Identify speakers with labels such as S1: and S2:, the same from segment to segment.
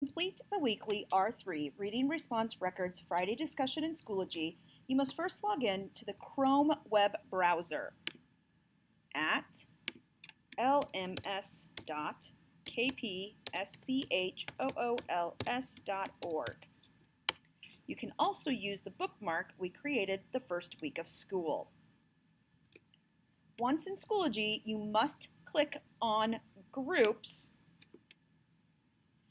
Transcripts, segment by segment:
S1: Complete the weekly R3 Reading Response Records Friday discussion in Schoology, you must first log in to the Chrome web browser at lms.kpschools.org. You can also use the bookmark we created the first week of school. Once in Schoology, you must click on Groups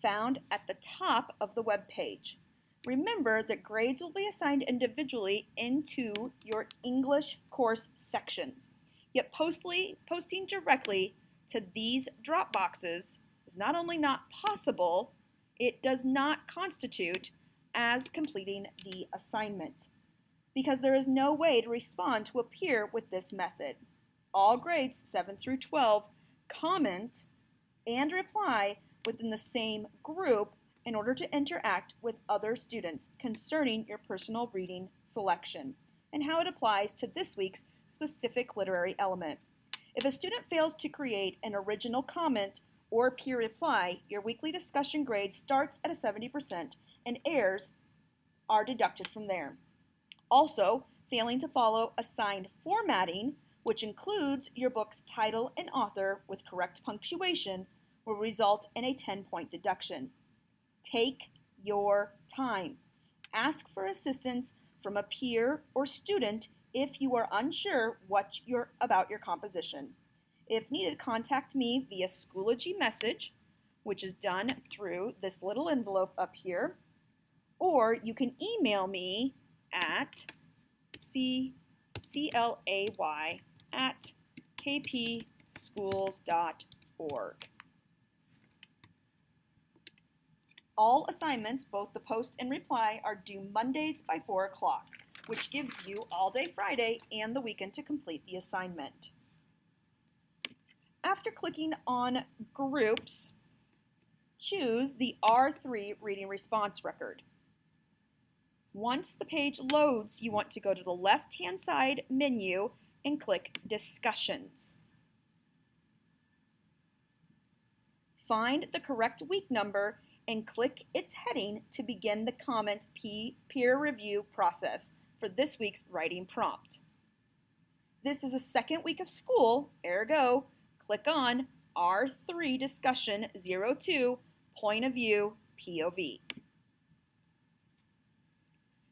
S1: found at the top of the web page. Remember that grades will be assigned individually into your English course sections. Yet posting directly to these drop boxes is not only not possible, it does not constitute as completing the assignment, because there is no way to respond to a peer with this method. All grades 7 through 12 comment and reply within the same group in order to interact with other students concerning your personal reading selection and how it applies to this week's specific literary element. If a student fails to create an original comment or peer reply, your weekly discussion grade starts at a 70% and errors are deducted from there. Also, failing to follow assigned formatting, which includes your book's title and author with correct punctuation, will result in a 10-point deduction. Take your time. Ask for assistance from a peer or student if you are unsure about your composition. If needed, contact me via Schoology message, which is done through this little envelope up here, or you can email me at clay@kpschools.org. All assignments, both the post and reply, are due Mondays by 4 o'clock, which gives you all day Friday and the weekend to complete the assignment. After clicking on Groups, choose the R3 Reading Response Record. Once the page loads, you want to go to the left-hand side menu and click Discussions. Find the correct week number and click its heading to begin the comment peer review process for this week's writing prompt. This is the second week of school, ergo, click on R3 Discussion 02 Point of View POV.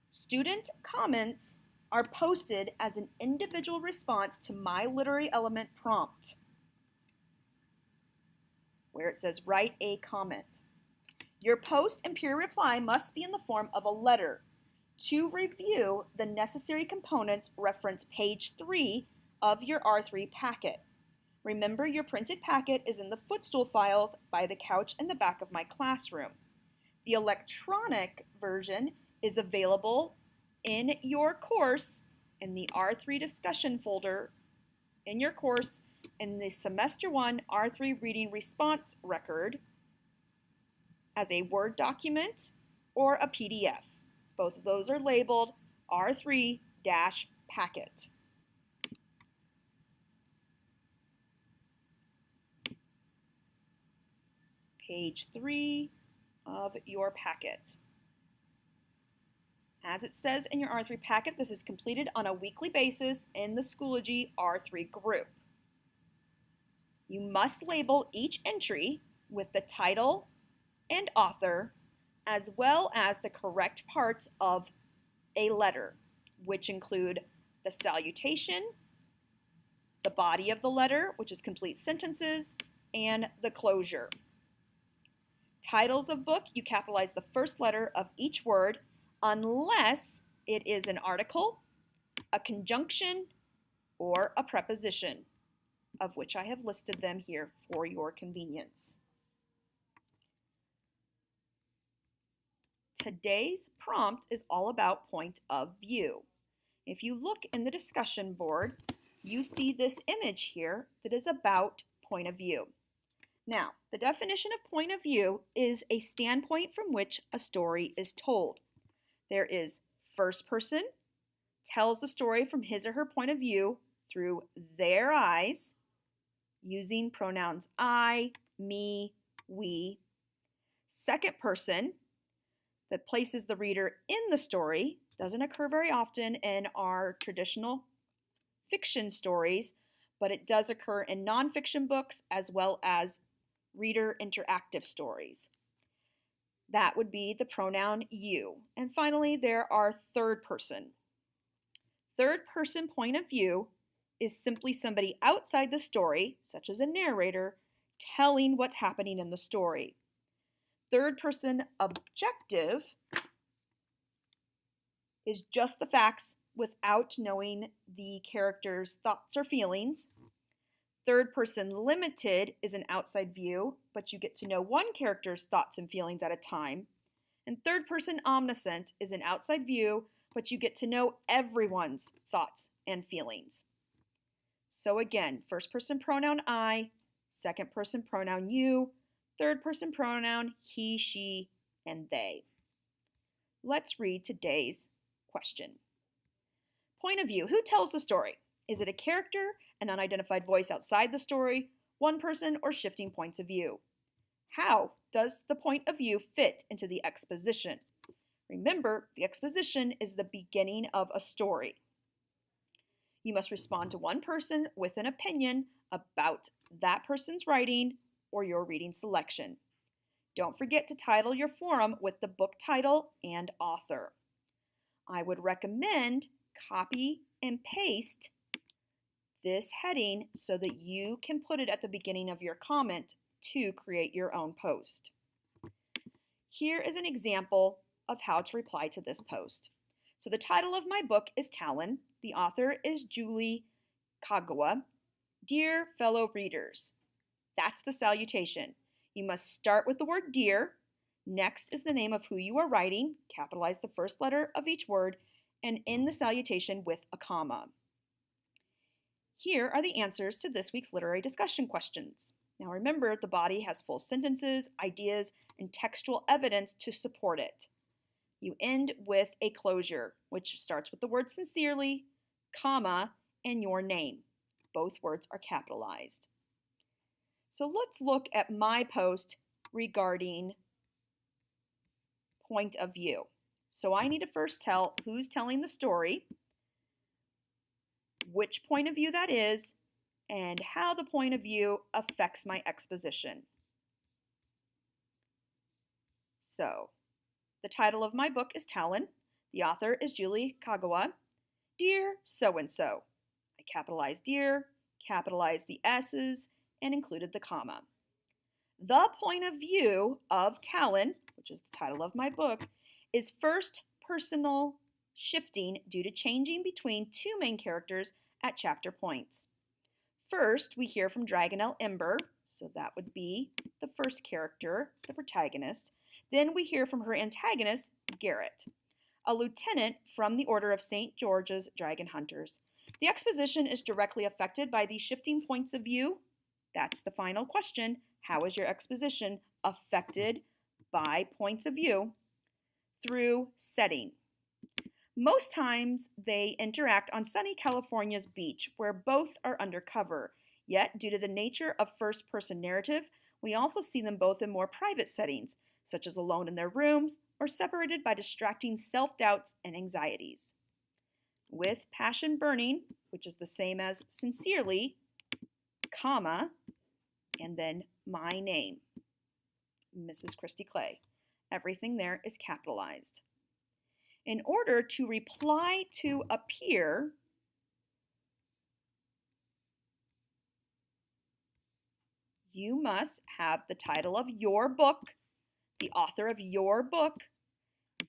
S1: Student comments are posted as an individual response to my literary element prompt, where it says write a comment. Your post and peer reply must be in the form of a letter. To review the necessary components, reference page 3 of your R3 packet. Remember, your printed packet is in the footstool files by the couch in the back of my classroom. The electronic version is available in your course in the R3 discussion folder in your course in the Semester 1 R3 Reading Response Record as a Word document or a PDF. Both of those are labeled R3-packet. Page 3 of your packet. As it says in your R3 packet, this is completed on a weekly basis in the Schoology R3 group. You must label each entry with the title and author, as well as the correct parts of a letter, which include the salutation, the body of the letter, which is complete sentences, and the closure. Titles of book, you capitalize the first letter of each word unless it is an article, a conjunction, or a preposition, of which I have listed them here for your convenience. Today's prompt is all about point of view. If you look in the discussion board, you see this image here that is about point of view. Now, the definition of point of view is a standpoint from which a story is told. There is first person, tells the story from his or her point of view through their eyes, using pronouns I, me, we. second person that places the reader in the story. Doesn't occur very often in our traditional fiction stories, but it does occur in nonfiction books as well as reader interactive stories. That would be the pronoun you. And finally, there are third person. Third person point of view is simply somebody outside the story, such as a narrator, telling what's happening in the story. Third person objective is just the facts without knowing the character's thoughts or feelings. Third person limited is an outside view, but you get to know one character's thoughts and feelings at a time. And third person omniscient is an outside view, but you get to know everyone's thoughts and feelings. So again, first person pronoun I, second person pronoun you, third person pronoun he, she, and they. Let's read today's question. Point of view. Who tells the story? Is it a character, an unidentified voice outside the story, one person, or shifting points of view? How does the point of view fit into the exposition? Remember, the exposition is the beginning of a story. You must respond to one person with an opinion about that person's writing or your reading selection. Don't forget to title your forum with the book title and author. I would recommend copy and paste this heading so that you can put it at the beginning of your comment to create your own post. Here is an example of how to reply to this post. So the title of my book is Talon. The author is Julie Kagawa. Dear fellow readers, that's the salutation. You must start with the word dear. Next is the name of who you are writing. Capitalize the first letter of each word and end the salutation with a comma. Here are the answers to this week's literary discussion questions. Now remember, the body has full sentences, ideas, and textual evidence to support it. You end with a closure, which starts with the word sincerely, comma, and your name. Both words are capitalized. So let's look at my post regarding point of view. So I need to first tell who's telling the story, which point of view that is, and how the point of view affects my exposition. So, the title of my book is Talon. The author is Julie Kagawa. Dear so-and-so. I capitalized dear, capitalized the S's, and included the comma. The point of view of Talon, which is the title of my book, is first personal shifting due to changing between two main characters at chapter points. First, we hear from Dragonelle Ember, so that would be the first character, the protagonist. Then we hear from her antagonist, Garrett, a lieutenant from the Order of St. George's Dragon Hunters. The exposition is directly affected by these shifting points of view. That's the final question. How is your exposition affected by points of view? Through setting. Most times they interact on sunny California's beach where both are undercover. Yet, due to the nature of first-person narrative, we also see them both in more private settings, such as alone in their rooms or separated by distracting self-doubts and anxieties. With passion burning, which is the same as sincerely, comma, and then my name, Mrs. Christy Clay. Everything there is capitalized. In order to reply to appear, you must have the title of your book, the author of your book,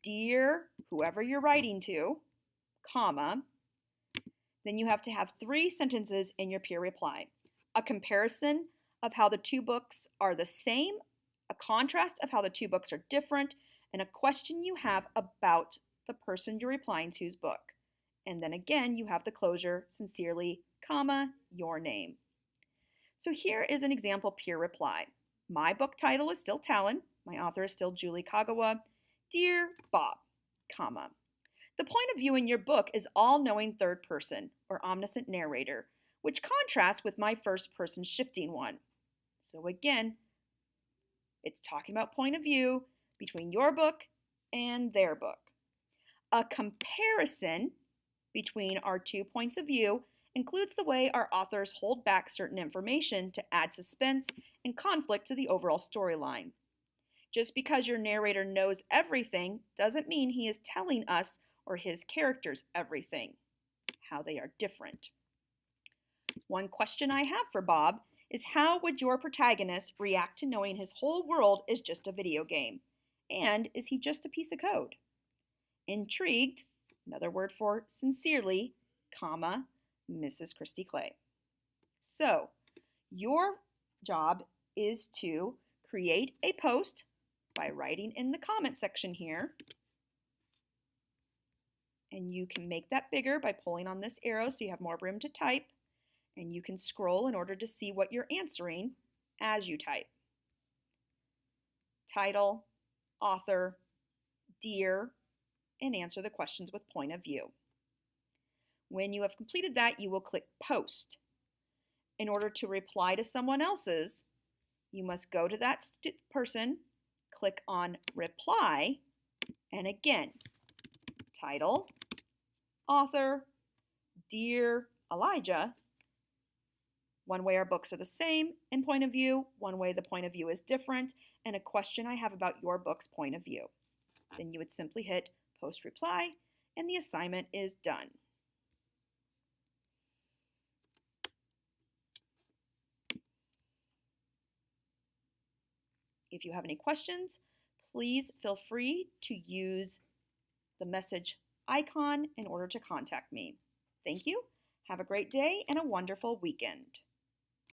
S1: dear whoever you're writing to, comma. Then you have to have 3 sentences in your peer reply. A comparison of how the 2 books are the same, a contrast of how the 2 books are different, and a question you have about the person you're replying to's book. And then again, you have the closure, sincerely, comma, your name. So here is an example peer reply. My book title is still Talon. My author is still Julie Kagawa. Dear Bob, comma. The point of view in your book is all-knowing third person, or omniscient narrator, which contrasts with my first person shifting one. So again, It's talking about point of view between your book and their book. A comparison between our 2 points of view includes the way our authors hold back certain information to add suspense and conflict to the overall storyline. Just because your narrator knows everything doesn't mean he is telling us or his characters everything, how they are different. One question I have for Bob is, how would your protagonist react to knowing his whole world is just a video game? And is he just a piece of code? Intrigued, another word for sincerely, comma, Mrs. Christy Clay. So, your job is to create a post by writing in the comment section here. And you can make that bigger by pulling on this arrow so you have more room to type. And you can scroll in order to see what you're answering as you type. Title, author, dear, and answer the questions with point of view. When you have completed that, you will click Post. In order to reply to someone else's, you must go to that person, click on Reply, and again, title, author, dear Elijah. One way our books are the same in point of view, one way the point of view is different, and a question I have about your book's point of view. Then you would simply hit Post Reply, and the assignment is done. If you have any questions, please feel free to use the message icon in order to contact me. Thank you. Have a great day and a wonderful weekend.